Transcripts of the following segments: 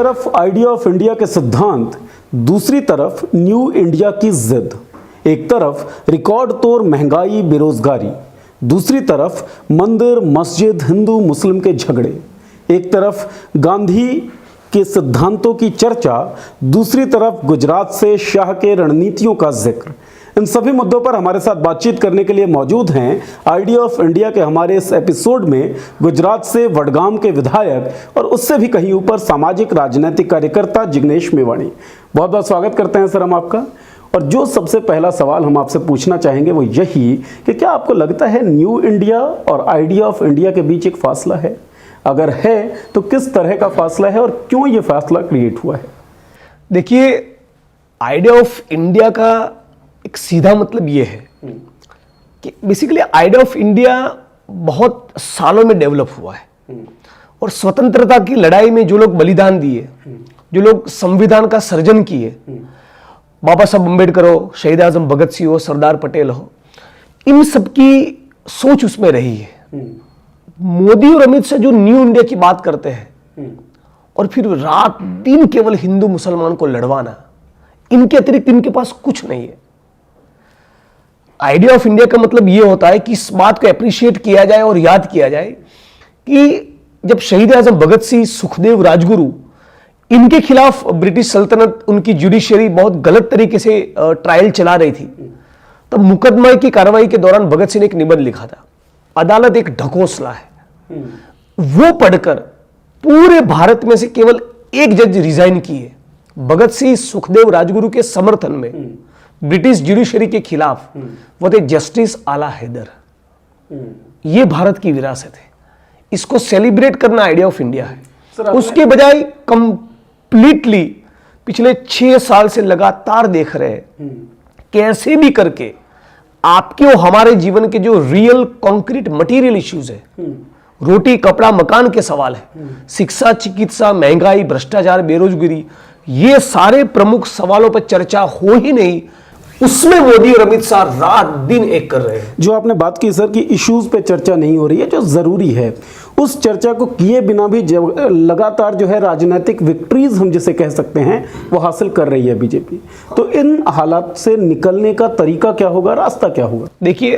तरफ idea of India के सिद्धांत, दूसरी तरफ न्यू इंडिया की जिद। एक तरफ रिकॉर्ड तोड़ महंगाई बेरोजगारी, दूसरी तरफ मंदिर मस्जिद हिंदू मुस्लिम के झगड़े। एक तरफ गांधी के सिद्धांतों की चर्चा, दूसरी तरफ गुजरात से शाह के रणनीतियों का जिक्र। इन सभी मुद्दों पर हमारे साथ बातचीत करने के लिए मौजूद हैं आइडिया ऑफ इंडिया के हमारे इस एपिसोड में गुजरात से वडगाम के विधायक और उससे भी कहीं ऊपर सामाजिक राजनीतिक कार्यकर्ता जिग्नेश मेवाणी। बहुत बहुत स्वागत करते हैं सर हम आपका। और जो सबसे पहला सवाल हम आपसे पूछना चाहेंगे वो यही कि क्या आपको लगता है न्यू इंडिया और आइडिया ऑफ इंडिया के बीच एक फासला है? अगर है तो किस तरह का फासला है और क्यों ये फासला क्रिएट हुआ है? देखिए, आइडिया ऑफ इंडिया का एक सीधा मतलब ये है कि बेसिकली आइडिया ऑफ इंडिया बहुत सालों में डेवलप हुआ है और स्वतंत्रता की लड़ाई में जो लोग बलिदान दिए, जो लोग संविधान का सर्जन किए, बाबा साहब अम्बेडकर हो, शहीद आजम भगत सिंह हो, सरदार पटेल हो, इन सबकी सोच उसमें रही है। मोदी और अमित शाह जो न्यू इंडिया की बात करते हैं और फिर रात दिन केवल हिंदू मुसलमान को लड़वाना, इनके अतिरिक्त इनके पास कुछ नहीं है। आइडिया ऑफ इंडिया का मतलब यह होता है कि इस बात को एप्रिशिएट किया जाए और याद किया जाए कि जब शहीद आजम भगत सिंह, सुखदेव, राजगुरु, इनके खिलाफ ब्रिटिश सल्तनत, उनकी जुडिशियरी बहुत गलत तरीके से ट्रायल चला रही थी, तब मुकदमा की कार्रवाई के दौरान भगत सिंह ने एक निबंध लिखा था, अदालत एक ढकोसला है। वो पढ़कर पूरे भारत में से केवल एक जज रिजाइन किए, भगत सिंह, सुखदेव, राजगुरु के समर्थन में ब्रिटिश जुडिशरी के खिलाफ। वो थे जस्टिस आला हैदर। ये भारत की विरासत है, इसको सेलिब्रेट करना आइडिया ऑफ इंडिया है। उसके बजाय कंप्लीटली पिछले 6 साल से लगातार देख रहे हैं कैसे भी करके आपके और हमारे जीवन के जो रियल कॉन्क्रीट मटेरियल इश्यूज है, रोटी कपड़ा मकान के सवाल है, शिक्षा चिकित्सा, महंगाई, भ्रष्टाचार, बेरोजगारी, ये सारे प्रमुख सवालों पर चर्चा हो ही नहीं, उसमें मोदी और अमित शाह रात दिन एक कर रहे हैं। जो आपने बात की सर कि इश्यूज पे चर्चा नहीं हो रही है, जो जरूरी है उस चर्चा को किए बिना भी लगातार जो है राजनीतिक विक्ट्रीज हम जिसे कह सकते हैं वो हासिल कर रही है बीजेपी। तो इन हालात से निकलने का तरीका क्या होगा, रास्ता क्या होगा? देखिए,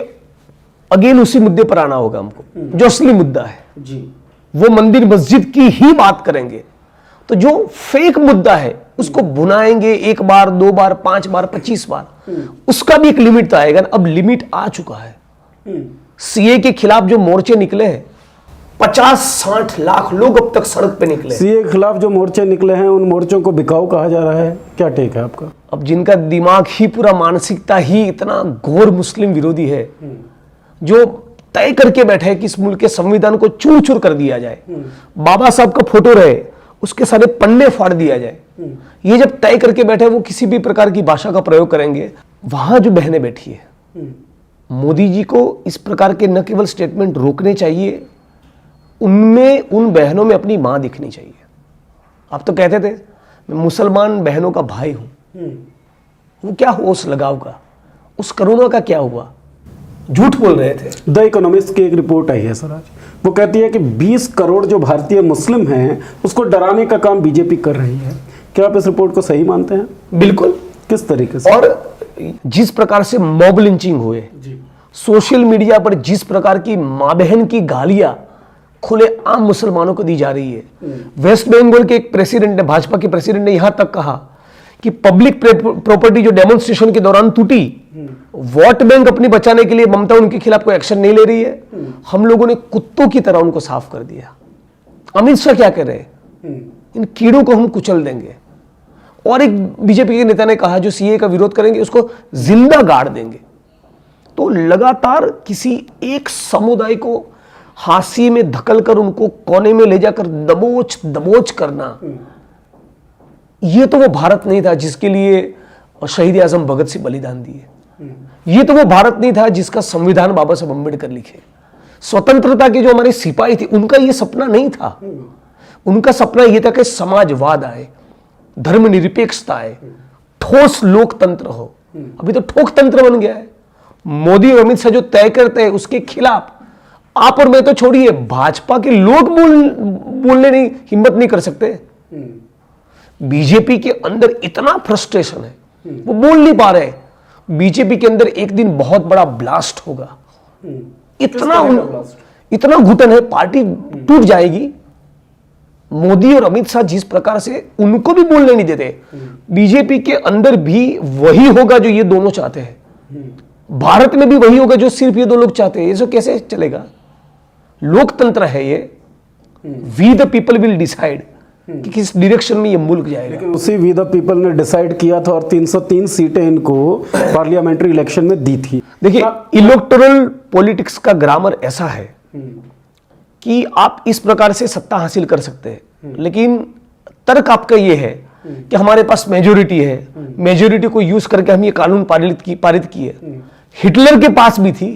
अगेन उसी मुद्दे पर आना होगा हमको, जो असली मुद्दा है जी। वो मंदिर मस्जिद की ही बात करेंगे तो जो फेक मुद्दा है उसको भुनाएंगे 1 बार 2 बार 5 बार 25 बार, उसका भी एक लिमिट तो आएगा। अब लिमिट आ चुका है। सीए के खिलाफ जो मोर्चे निकले हैं, 50-60 लाख लोग अब तक सड़क पे निकले। सीए के खिलाफ जो मोर्चे निकले हैं उन मोर्चों को बिकाऊ कहा जा रहा है, क्या टेक है आपका? अब जिनका दिमाग ही पूरा मानसिकता ही इतना घोर मुस्लिम विरोधी है, जो तय करके बैठे हैं कि इस मुल्क के संविधान को चूर चूर कर दिया जाए, बाबा साहब का फोटो रहे उसके सारे पन्ने फाड़ दिया जाए, ये जब तय करके बैठे वो किसी भी प्रकार की भाषा का प्रयोग करेंगे। वहां जो बहनें बैठी है, मोदी जी को इस प्रकार के न केवल स्टेटमेंट रोकने चाहिए, उनमें उन बहनों में अपनी मां दिखनी चाहिए। आप तो कहते थे मैं मुसलमान बहनों का भाई हूं, वो क्या हुआ उस लगाव का, उस करुणा का क्या हुआ? झूठ बोल रहे थे। द इकोनॉमिस्ट की एक रिपोर्ट आई है सर आज, वो कहती है कि 20 करोड़ जो भारतीय मुस्लिम हैं उसको डराने का काम बीजेपी कर रही है। क्या आप इस रिपोर्ट को सही मानते हैं? बिल्कुल। किस तरीके से? और जिस प्रकार से मॉब लिंचिंग हुए, सोशल मीडिया पर जिस प्रकार की मां बहन की गालियां खुले आम मुसलमानों को दी जा रही है। वेस्ट बंगाल के एक प्रेसिडेंट ने, भाजपा के प्रेसिडेंट ने यहां तक कहा कि पब्लिक प्रॉपर्टी जो डेमोन्स्ट्रेशन के दौरान टूटी, वोट बैंक अपनी बचाने के लिए ममता उनके खिलाफ कोई एक्शन नहीं ले रही है। हम लोगों ने कुत्तों की तरह उनको साफ कर दिया। अमित शाह क्या कह रहे हैं? इन कीड़ों को हम कुचल देंगे। और एक बीजेपी के नेता ने कहा जो सीए का विरोध करेंगे उसको जिंदा गाड़ देंगे। तो लगातार किसी एक समुदाय को हाशिए में धकल कर उनको कोने में ले जाकर दबोच दबोच करना, ये तो वो भारत नहीं था जिसके लिए शहीद आजम भगत सिंह बलिदान दिए। ये तो वो भारत नहीं था जिसका संविधान बाबा साहब अम्बेडकर लिखे। स्वतंत्रता के जो हमारे सिपाही थे उनका ये सपना नहीं था। उनका सपना यह था कि समाजवाद आए, धर्मनिरपेक्षता आए, ठोस लोकतंत्र हो। अभी तो ठोकतंत्र बन गया है। मोदी और अमित शाह जो तय करते हैं उसके खिलाफ आप और मैं तो छोड़िए, भाजपा के लोग बोलने नहीं हिम्मत नहीं कर सकते। बीजेपी के अंदर इतना फ्रस्ट्रेशन है, वो बोल नहीं पा रहे। बीजेपी के अंदर एक दिन बहुत बड़ा ब्लास्ट होगा, इतना घुटन है, पार्टी टूट जाएगी। मोदी और अमित शाह जिस प्रकार से उनको भी बोलने नहीं देते, बीजेपी के अंदर भी वही होगा जो ये दोनों चाहते हैं, भारत में भी वही होगा जो सिर्फ ये दो लोग चाहते हैं। ये सब कैसे चलेगा? लोकतंत्र है ये, we the people will decide कि किस डायरेक्शन में ये मुल्क जाएगा। लेकिन उसी वी द पीपल ने डिसाइड किया था और 303 सीटें इनको पार्लियामेंट्री इलेक्शन में दी थी। देखिए, इलेक्टोरल पॉलिटिक्स का ग्रामर ऐसा है कि आप इस प्रकार से सत्ता हासिल कर सकते हैं, लेकिन तर्क आपका ये है कि हमारे पास मेजोरिटी है, मेजोरिटी को यूज करके हम ये कानून पारित किए। हिटलर के पास भी थी,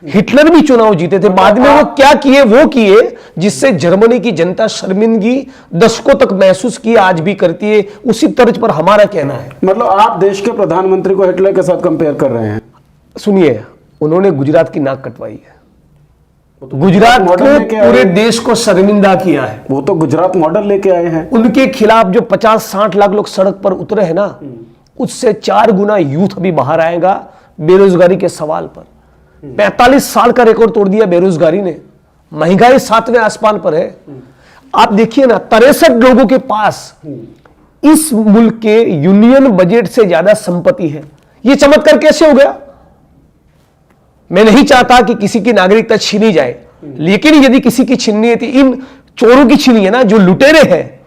हिटलर भी चुनाव जीते थे, बाद में वो क्या किए, वो किए जिससे जर्मनी की जनता शर्मिंदगी दशकों तक महसूस की, आज भी करती है। उसी तर्ज पर हमारा कहना है। मतलब आप देश के प्रधानमंत्री को हिटलर के साथ कंपेयर कर रहे हैं? सुनिए, उन्होंने गुजरात की नाक कटवाई है, गुजरात को पूरे देश को शर्मिंदा किया है। वो तो गुजरात मॉडल लेके आए हैं। उनके खिलाफ जो 50-60 लाख लोग सड़क पर उतरे हैं ना, उससे 4 गुना यूथ अभी बाहर आएगा बेरोजगारी के सवाल पर। 45 साल का रिकॉर्ड तोड़ दिया बेरोजगारी ने, महंगाई 7वें आसमान पर है। आप देखिए ना, 63 लोगों के पास इस मुल्क के यूनियन बजट से ज्यादा संपत्ति है। यह चमत्कार कैसे हो गया? मैं नहीं चाहता कि किसी की नागरिकता छीनी जाए, लेकिन यदि किसी की छीननी है तो इन चोरों की छीनी है ना, जो लुटेरे हैं।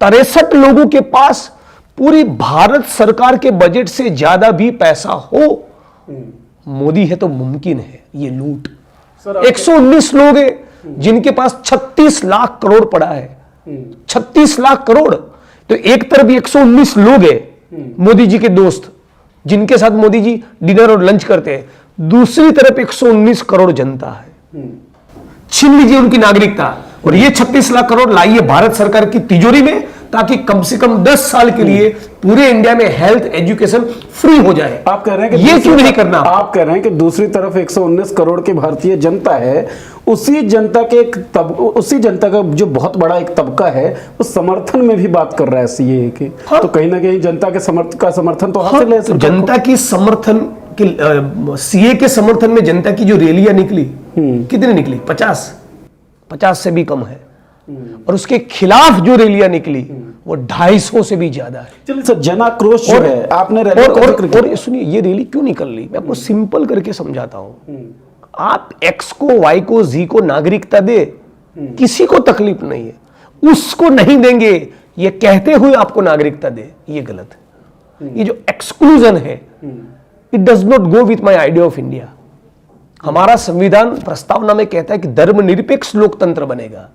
63 लोगों के पास पूरी भारत सरकार के बजट से ज्यादा भी पैसा हो, मोदी है तो मुमकिन है ये लूट। 119 लोग हैं जिनके पास 36 लाख करोड़ पड़ा है। 36 लाख करोड़, तो एक तरफ 119 लोग हैं मोदी जी के दोस्त, जिनके साथ मोदी जी डिनर और लंच करते हैं, दूसरी तरफ 119 करोड़ जनता है। छीन लीजिए उनकी नागरिकता, और ये 36 लाख करोड़ लाइए भारत सरकार की तिजोरी में, ताकि कम से कम 10 साल के लिए पूरे इंडिया में हेल्थ एजुकेशन फ्री हो जाए। आप कह रहे हैं कि ये क्यों नहीं करना? आप कह रहे हैं कि दूसरी तरफ 119 करोड़ की भारतीय जनता है, उसी जनता का जो बहुत बड़ा एक तबका है, उस समर्थन में भी बात कर रहा है सीएए के। हाँ। तो कहीं ना कहीं जनता के समर्थन तो हासिल है। तो जनता की समर्थन सीए के समर्थन में जनता की जो रैलियां निकली, कितनी निकली? 50 से भी कम है। और उसके खिलाफ जो रैलियां निकली वो 250 से भी ज्यादा है। चलिए सर, जन आक्रोश जो है, आपने रैली का जिक्र किया। और सुनिए, ये रैली क्यों निकल रही, मैं आपको सिंपल करके समझाता हूं। आप एक्स को, वाई को, जी को नागरिकता दे, किसी को तकलीफ नहीं है। उसको नहीं देंगे ये कहते हुए आपको नागरिकता दे, ये गलत है। ये जो एक्सक्लूजन है, it does not go with my idea of India. हमारा संविधान प्रस्तावना में कहता है कि धर्मनिरपेक्ष लोकतंत्र बनेगा।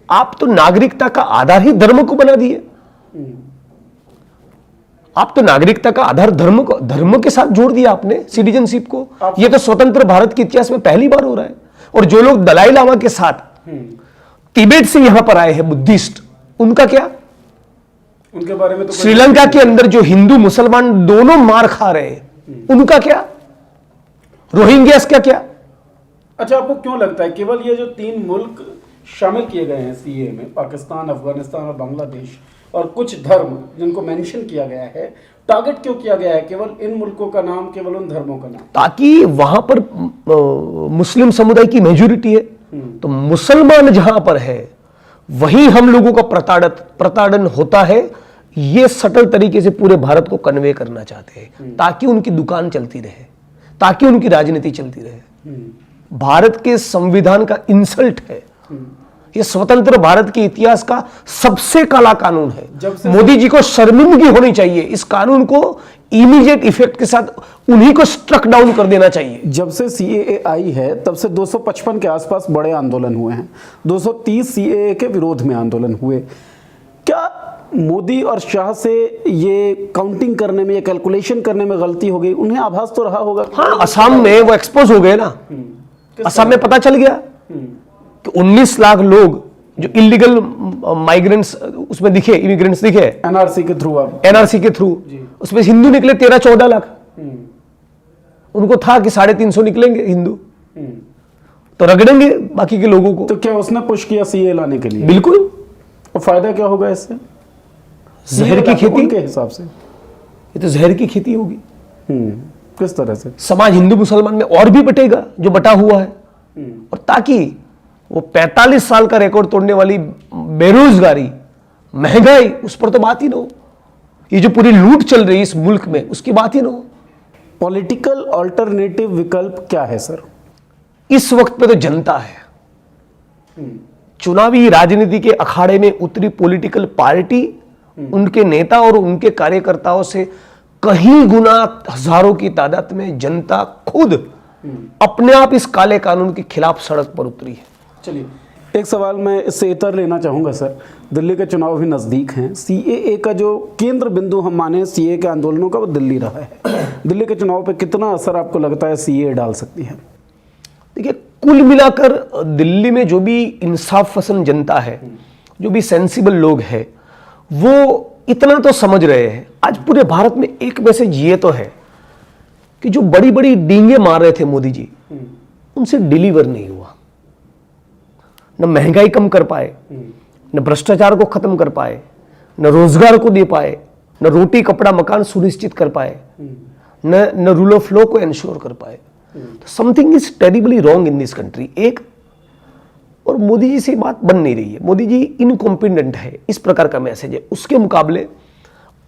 आप तो नागरिकता का आधार ही धर्म को बना दिए। आप तो नागरिकता का आधार धर्म के साथ जोड़ दिया आपने, सिटीजनशिप को। यह तो स्वतंत्र भारत के इतिहास में पहली बार हो रहा है। और जो लोग दलाई लामा के साथ तिब्बत से यहां पर आए हैं, बुद्धिस्ट, उनका क्या? उनके बारे में तो श्रीलंका के अंदर जो हिंदू मुसलमान दोनों मार खा रहे हैं, उनका क्या? रोहिंग्यास का क्या? अच्छा, आपको क्यों लगता है केवल ये जो 3 मुल्क शामिल किए गए हैं सीए में, पाकिस्तान, अफगानिस्तान और बांग्लादेश, और कुछ धर्म जिनको मेंशन किया गया है, टारगेट क्यों किया गया है केवल इन मुल्कों का नाम, केवल उन धर्मों का नाम? ताकि वहां पर मुस्लिम समुदाय की मेजोरिटी है, तो मुसलमान जहां पर है वहीं हम लोगों का प्रताड़न होता है। ये सटल तरीके से पूरे भारत को कन्वे करना चाहते हैं, ताकि उनकी दुकान चलती रहे, ताकि उनकी राजनीति चलती रहे। भारत के संविधान का इंसल्ट है। ये स्वतंत्र भारत के इतिहास का सबसे काला कानून है। मोदी जी को शर्मिंदगी होनी चाहिए। इस कानून को इमीडिएट इफेक्ट के साथ उन्हीं को स्ट्रक डाउन कर देना चाहिए। जब से सीएए आई है तब से 255 के आसपास बड़े आंदोलन हुए हैं। 230 सीएए के विरोध में आंदोलन हुए। क्या मोदी और शाह से ये काउंटिंग करने में, ये कैलकुलेशन करने में गलती हो गई? उन्हें आभास तो रहा होगा। हाँ, असम में वो एक्सपोज हो गए ना। असम में पता चल गया कि 19 लाख लोग जो इलीगल माइग्रेंट्स उसमें दिखे, इमिग्रेंट्स दिखे एनआरसी के थ्रू, उसमें हिंदू निकले 13-14 लाख। उनको था कि 350 निकलेंगे हिंदू, तो रगड़ेंगे बाकी के लोगों को। तो क्या उसने पुश किया सीए लाने के लिए? बिल्कुल। और फायदा क्या होगा इससे? जहर की खेती के हिसाब से ये तो जहर की खेती होगी। किस तरह से? समाज हिंदू मुसलमान में और भी बटेगा जो बटा हुआ है, और ताकि वो 45 साल का रिकॉर्ड तोड़ने वाली बेरोजगारी, महंगाई, उस पर तो बात ही ना हो। ये जो पूरी लूट चल रही है इस मुल्क में, उसकी बात ही ना हो। पॉलिटिकल अल्टरनेटिव विकल्प क्या है सर? इस वक्त पे तो जनता है। चुनावी राजनीति के अखाड़े में उतरी पॉलिटिकल पार्टी, उनके नेता और उनके कार्यकर्ताओं से कहीं गुना, हजारों की तादाद में जनता खुद अपने आप इस काले कानून के खिलाफ सड़क पर उतरी है। चलिए, एक सवाल मैं इससे इतर लेना चाहूँगा सर। दिल्ली के चुनाव भी नज़दीक हैं। सीएए का जो केंद्र बिंदु हम माने सीएए के आंदोलनों का, वो दिल्ली रहा है। दिल्ली के चुनाव पे कितना असर आपको लगता है सीएए डाल सकती है? देखिए, कुल मिलाकर दिल्ली में जो भी इंसाफ पसंद जनता है, जो भी सेंसिबल लोग हैं, वो इतना तो समझ रहे हैं। आज पूरे भारत में एक मैसेज ये तो है कि जो बड़ी बड़ी डींगे मार रहे थे मोदी जी, उनसे डिलीवर नहीं हुआ। न महंगाई कम कर पाए, न भ्रष्टाचार को खत्म कर पाए, न रोजगार को दे पाए, न रोटी कपड़ा मकान सुनिश्चित कर पाए, न रूल ऑफ लॉ को एंश्योर कर पाए। तो something is terribly wrong in this country. एक और मोदी जी से बात बन नहीं रही है। मोदी जी इनकॉम्पिटेंट है, इस प्रकार का मैसेज है। उसके मुकाबले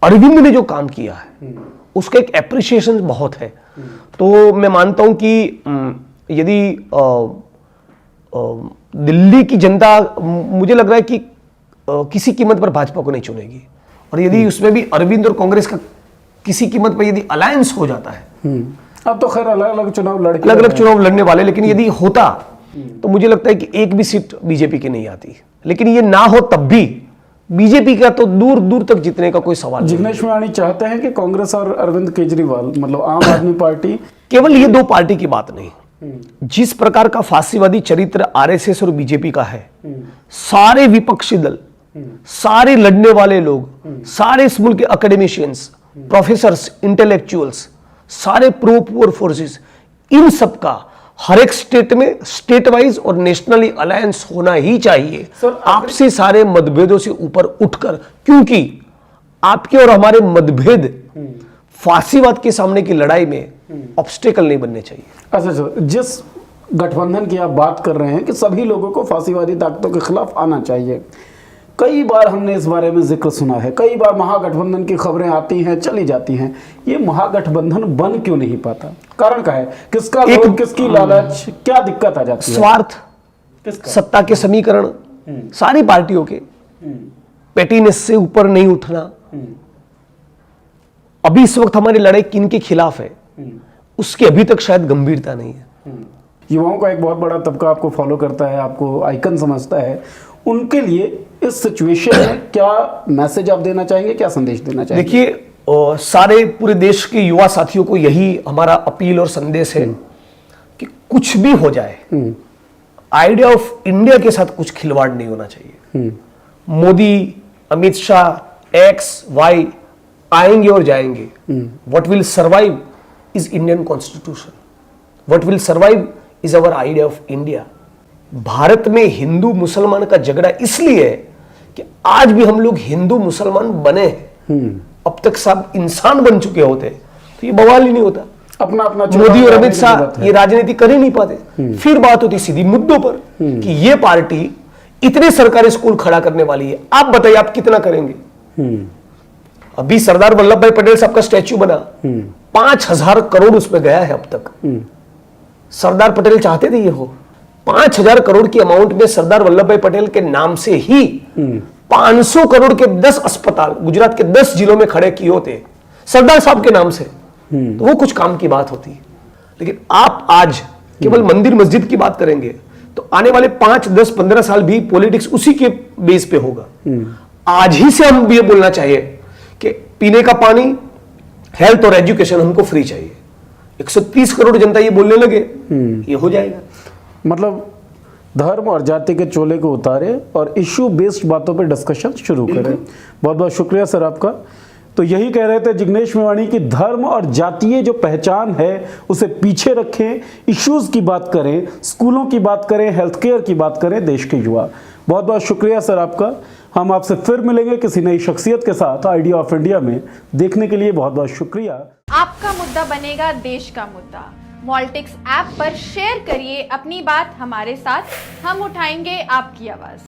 अरविंद ने जो काम किया है उसका एक एप्रिसिएशन बहुत है। तो मैं मानता हूं कि यदि दिल्ली की जनता, मुझे लग रहा है कि किसी कीमत पर भाजपा को नहीं चुनेगी, और यदि उसमें भी अरविंद और कांग्रेस का किसी कीमत पर यदि अलायंस हो जाता है, अब तो खैर अलग अलग चुनाव लड़ने वाले, लेकिन यदि होता तो मुझे लगता है कि एक भी सीट बीजेपी की नहीं आती। लेकिन ये ना हो तब भी बीजेपी का तो दूर दूर तक जीतने का कोई सवाल नहीं। जिग्नेश मेवाणी चाहते हैं कि कांग्रेस और अरविंद केजरीवाल, मतलब आम आदमी पार्टी, केवल ये दो पार्टी की बात नहीं, जिस प्रकार का फांसीवादी चरित्र आरएसएस और बीजेपी का है, सारे विपक्षी दल, सारे लड़ने वाले लोग, सारे इस मुल्क के एकेडमिशियंस, प्रोफेसर्स, इंटेलेक्चुअल्स, सारे प्रो पुअर फोर्सेस, इन सब का हर एक स्टेट में स्टेट वाइज और नेशनली अलायंस होना ही चाहिए, आपसी सारे मतभेदों से ऊपर उठकर, क्योंकि आपके और हमारे मतभेद फांसीवाद के सामने की लड़ाई में ऑब्स्टेकल नहीं बनने चाहिए। अच्छा, जिस गठबंधन की आप बात कर रहे हैं कि सभी लोगों को फांसीवादी ताकतों के खिलाफ आना चाहिए, कई बार हमने इस बारे में जिक्र सुना है, कई बार महागठबंधन की खबरें आती हैं, चली जाती हैं। ये महागठबंधन बन क्यों नहीं पाता? कारण क्या है? किसका लोभ, किसकी लालच, क्या दिक्कत आ जाती है? स्वार्थ, सत्ता के समीकरण, सारी पार्टियों के पेटीनेस से ऊपर नहीं उठना। अभी इस वक्त हमारी लड़ाई किन के खिलाफ है, उसकी अभी तक शायद गंभीरता नहीं है। युवाओं का एक बहुत बड़ा तबका आपको फॉलो करता है, आपको आइकन समझता है। उनके लिए इस सिचुएशन में क्या मैसेज आप देना चाहेंगे, क्या संदेश देना चाहेंगे? देखिए, सारे पूरे देश के युवा साथियों को यही हमारा अपील और संदेश है कि कुछ भी हो जाए, आइडिया ऑफ इंडिया के साथ कुछ खिलवाड़ नहीं होना चाहिए। मोदी, अमित शाह, एक्स, वाई आएंगे और जाएंगे। What will survive is Indian constitution, what will survive is our idea of India. Bharat में हिंदू मुसलमान का झगड़ा इसलिए है कि आज भी हम लोग हिंदू मुसलमान बने हैं। अब तक सब इंसान बन चुके होते तो ये बवाल ही नहीं होता। अपना अपना मोदी और अमित शाह ये राजनीति कर ही नहीं पाते। फिर बात होती सीधी मुद्दों पर कि ये पार्टी इतने सरकारी स्कूल खड़ा करने वाली है, आप बताइए आप कितना करेंगे? अभी सरदार वल्लभ भाई पटेल साहब का स्टैच्यू बना, 5,000 करोड़ उसमें गया है अब तक। सरदार पटेल चाहते थे ये हो 5,000 करोड़ की अमाउंट में सरदार वल्लभ भाई पटेल के नाम से ही 500 करोड़ के 10 अस्पताल गुजरात के 10 जिलों में खड़े किए होते सरदार साहब के नाम से, तो वो कुछ काम की बात होती। लेकिन आप आज केवल मंदिर मस्जिद की बात करेंगे तो आने वाले 5, 10, 15 साल भी पॉलिटिक्स उसी के बेस पे होगा। आज ही से हम ये बोलना चाहिए कि पीने का पानी, हेल्थ और एजुकेशन हमको फ्री चाहिए। 130 करोड़ जनता ये बोलने लगे, ये हो जाएगा। मतलब धर्म और जाति के चोले को उतारे और इश्यू बेस्ड बातों पर डिस्कशन शुरू करें। बहुत बहुत शुक्रिया सर आपका। तो यही कह रहे थे जिग्नेश मेवाणी की धर्म और जातीय जो पहचान है उसे पीछे रखें, इश्यूज़ की बात करें, स्कूलों की बात करें, हेल्थ केयर की बात करें, देश के युवा। बहुत बहुत शुक्रिया सर आपका। हम आपसे फिर मिलेंगे किसी नई शख्सियत के साथ आइडिया ऑफ इंडिया में। देखने के लिए बहुत बहुत शुक्रिया। आपका मुद्दा बनेगा देश का मुद्दा। वॉल्टिक्स ऐप पर शेयर करिए अपनी बात हमारे साथ, हम उठाएंगे आपकी आवाज।